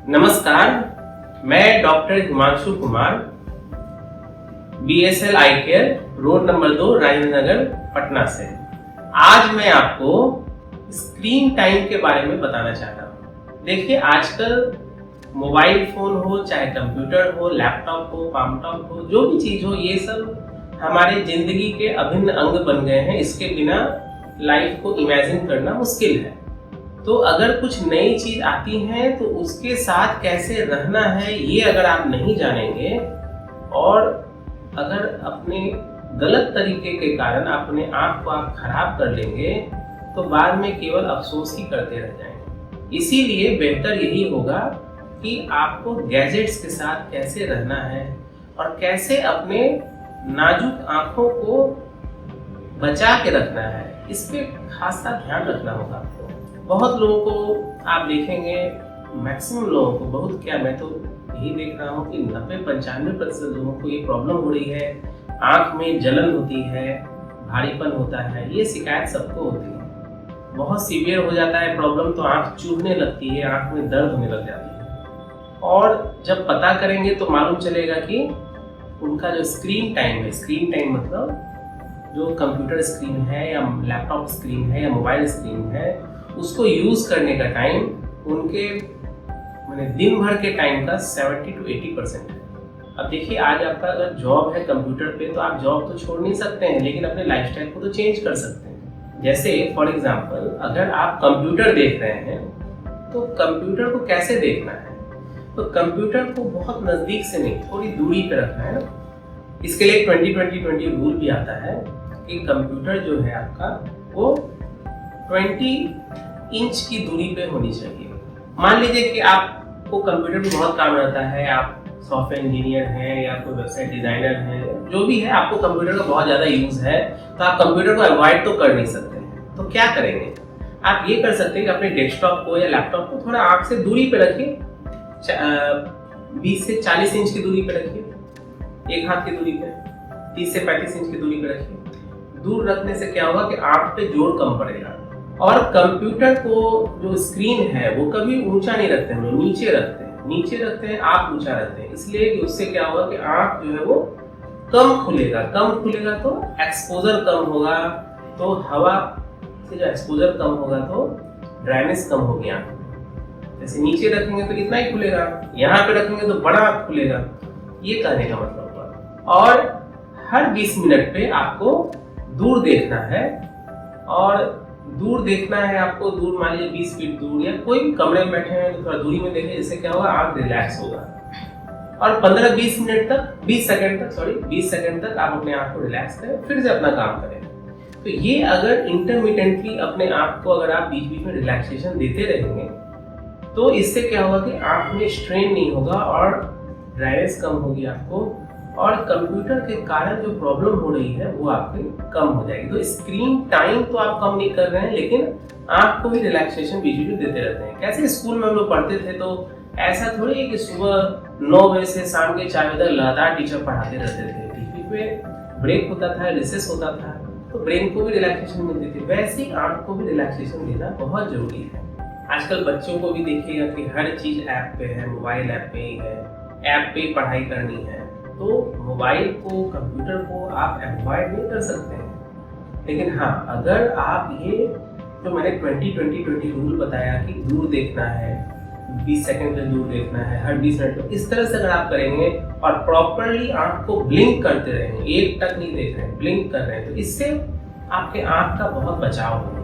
नमस्कार, मैं doctor Himanshu Kumar, BSL आई care, road number 2, Rajendra Nagar, Patna से। आज मैं आपको स्क्रीन टाइम के बारे में बताना चाहता हूँ। देखिए, आजकल मोबाइल फोन हो, चाहे कंप्यूटर हो, लैपटॉप हो, पामटॉप हो, जो भी चीज हो, ये सब हमारे जिंदगी के अभिन्न अंग बन गए हैं। इसके बिना लाइफ को इमेजिन करना मुश्किल है। तो अगर कुछ नई चीज आती है तो उसके साथ कैसे रहना है, ये अगर आप नहीं जानेंगे और अगर अपने गलत तरीके के कारण अपने आप को आप खराब कर लेंगे तो बाद में केवल अफसोस ही करते रह जाएंगे। इसीलिए बेहतर यही होगा कि आपको गैजेट्स के साथ कैसे रहना है और कैसे अपने नाजुक आंखों को बचा के रखना है, इस पे खासा ध्यान रखना होगा आपको। बहुत लोगों को आप देखेंगे, मैक्सिमम लोगों को, बहुत क्या, मैं तो यही देख रहा हूँ कि 90-95% लोगों को ये प्रॉब्लम हो रही है। आंख में जलन होती है, भारीपन होता है, ये शिकायत सबको होती है। बहुत सीवियर हो जाता है प्रॉब्लम तो आंख चुभने लगती है, आंख में दर्द होने लग जाती है। और जब पता करेंगे तो मालूम चलेगा कि उनका जो स्क्रीन टाइम है, स्क्रीन टाइम मतलब जो कंप्यूटर स्क्रीन है या लैपटॉप स्क्रीन है या मोबाइल स्क्रीन है, उसको यूज करने का टाइम उनके दिन भर के टाइम का 70 to 80% है। अब देखिए, आज आपका अगर जॉब है कंप्यूटर पे तो आप जॉब तो छोड़ नहीं सकते हैं, लेकिन अपने लाइफस्टाइल को तो चेंज कर सकते हैं। जैसे फॉर एग्जांपल, अगर आप कंप्यूटर देख रहे हैं तो कंप्यूटर को कैसे देखना है, तो कंप्यूटर को बहुत नजदीक से नहीं, थोड़ी दूरी पे रखना है ना। इसके लिए 20-20-20 रूल भी आता है कि कंप्यूटर जो है आपका वो 20 इंच की दूरी पे होनी चाहिए। मान लीजिए कि आपको कंप्यूटर में बहुत काम रहता है, आप सॉफ्टवेयर इंजीनियर हैं या कोई वेबसाइट डिजाइनर हैं, जो भी है, आपको कंप्यूटर का बहुत ज्यादा यूज है, तो आप कंप्यूटर को अवॉइड तो कर नहीं सकते हैं। तो क्या करेंगे, आप ये कर सकते हैं कि अपने डेस्कटॉप को या लैपटॉप को थोड़ा आंख से दूरी पे रखिए, 20 से 40 इंच की दूरी पे रखिए, एक हाथ की दूरी पे, 30 से 35 इंच की दूरी पे रखिए। दूर रखने से क्या होगा कि आंख पे जोर कम पड़ेगा। और कंप्यूटर को जो स्क्रीन है वो कभी ऊंचा नहीं रखते हैं, नीचे रखते हैं, नीचे रखते हैं, आप ऊंचा रखते हैं, इसलिए कि उससे क्या होगा कि आंख जो है वो कम खुलेगा। कम खुलेगा तो एक्सपोजर कम होगा, तो हवा से जो एक्सपोजर कम होगा तो ड्राइनेस कम होगी आंख में। जैसे नीचे रखेंगे तो इतना ही खुलेगा, यहाँ पे रखेंगे तो बड़ा खुलेगा, ये कहने का मतलब हुआ। और हर 20 मिनट पे आपको दूर देखना है, और दूर देखना है आपको, दूर मान लीजिए 20 फीट दूर, या कोई भी कमरे में बैठे हैं तो थोड़ा दूरी में देखें, इससे क्या होगा, आंख रिलैक्स होगा। और 15-20 मिनट तक, 20 सेकंड तक आप अपने आप को रिलैक्स करें, फिर से अपना काम करें। तो ये अगर इंटरमिटेंटली अपने आप को अगर आप बीच बीच में रिलैक्सेशन देते रहेंगे तो इससे क्या होगा कि आंख में स्ट्रेन नहीं होगा और ड्राइनेस कम होगी आपको, और कंप्यूटर के कारण जो प्रॉब्लम हो रही है वो आपकी कम हो जाएगी। तो स्क्रीन टाइम तो आप कम नहीं कर रहे हैं, लेकिन आंख को भी रिलैक्सेशन बीच में देते रहते हैं। कैसे स्कूल में हम लोग पढ़ते थे तो ऐसा थोड़ी है कि सुबह 9 बजे से शाम के 4 बजे तक लगातार टीचर पढ़ाते रहते थे। बीच में ब्रेक होता था, रिसेस होता था, तो ब्रेन को भी रिलैक्सेशन मिलती थी। वैसे ही आंख को भी रिलैक्सेशन देना बहुत जरूरी है। आजकल बच्चों को भी देखिएगा कि हर चीज ऐप पे है, मोबाइल ऐप पे ही है, ऐप पे ही पढ़ाई करनी है। तो मोबाइल को, कंप्यूटर को आप अवॉइड नहीं कर सकते हैं, लेकिन हाँ, अगर आप ये जो मैंने 20-20-20 रूल बताया कि दूर देखना है, 20 सेकंड से दूर देखना है हर 20 मिनट में, इस तरह से अगर आप करेंगे और प्रॉपरली आंख को ब्लिंक करते रहेंगे, एक टक नहीं देख रहे हैं, ब्लिंक कर रहे हैं, तो इससे आपके आंख का बहुत बचाव होगा।